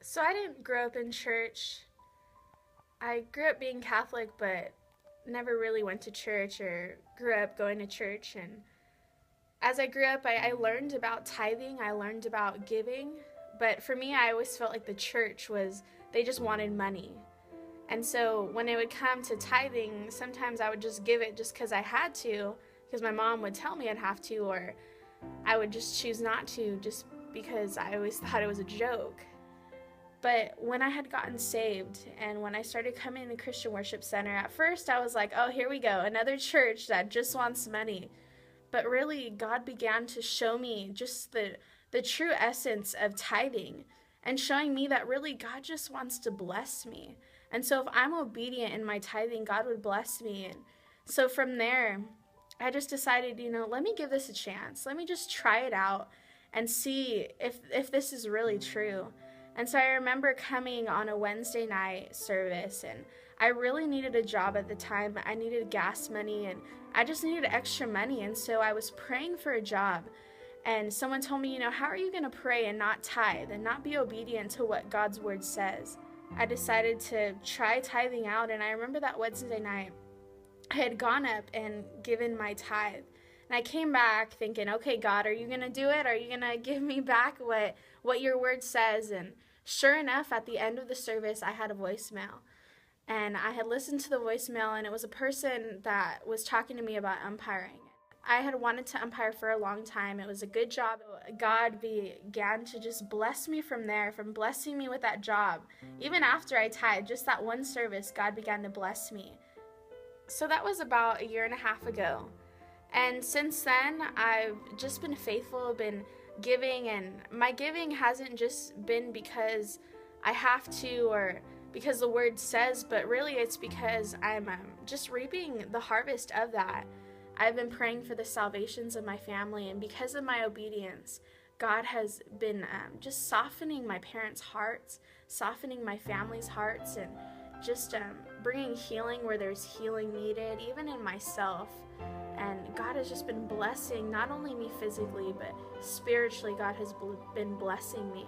So I didn't grow up in church. I grew up being Catholic, but never really went to church or grew up going to church. And as I grew up, I learned about tithing, I learned about giving. But for me, I always felt like the church was, they just wanted money. And so when it would come to tithing, sometimes I would just give it just because I had to, because my mom would tell me I'd have to, or I would just choose not to just because I always thought it was a joke. But when I had gotten saved and when I started coming to Christian Worship Center, at first I was like, oh, here we go, another church that just wants money. But really, God began to show me just the true essence of tithing and showing me that really God just wants to bless me. And so if I'm obedient in my tithing, God would bless me. And so from there, I just decided, let me give this a chance. Let me just try it out and see if this is really true. And so I remember coming on a Wednesday night service, and I really needed a job at the time. I needed gas money, and I just needed extra money. And so I was praying for a job, and someone told me, how are you going to pray and not tithe and not be obedient to what God's word says? I decided to try tithing out, and I remember that Wednesday night, I had gone up and given my tithe. And I came back thinking, okay, God, are you going to do it? Are you going to give me back what your word says? And sure enough, at the end of the service, I had a voicemail. And I had listened to the voicemail, and it was a person that was talking to me about umpiring. I had wanted to umpire for a long time. It was a good job. God began to just bless me from there, from blessing me with that job. Even after I tithed, just that one service, God began to bless me. So that was about a year and a half ago. And since then, I've just been faithful, been giving, and my giving hasn't just been because I have to or because the word says, but really it's because I'm just reaping the harvest of that. I've been praying for the salvations of my family, and because of my obedience, God has been just softening my parents' hearts, softening my family's hearts, and just bringing healing where there's healing needed, even in myself. And God has just been blessing not only me physically, but spiritually. God has been blessing me.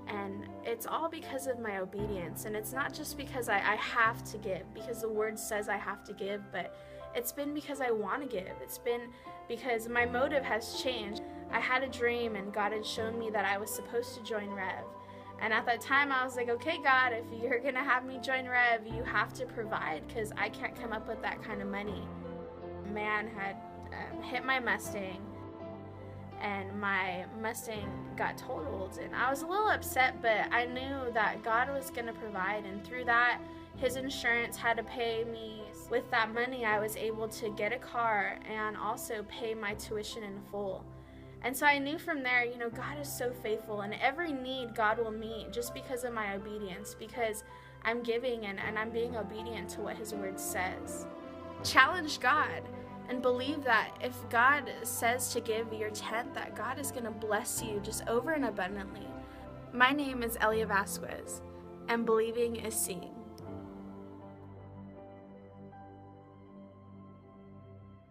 And it's all because of my obedience. And it's not just because I have to give, because the word says I have to give, but it's been because I want to give. It's been because my motive has changed. I had a dream, and God had shown me that I was supposed to join Rev. And at that time, I was like, okay, God, if you're going to have me join Rev, you have to provide, because I can't come up with that kind of money. A man had hit my Mustang, and my Mustang got totaled. And I was a little upset, but I knew that God was going to provide. And through that, his insurance had to pay me. With that money, I was able to get a car and also pay my tuition in full. And so I knew from there, God is so faithful, and every need God will meet just because of my obedience, because I'm giving and I'm being obedient to what his word says. Challenge God and believe that if God says to give your tenth, that God is going to bless you just over and abundantly. My name is Elia Vasquez, and believing is seeing.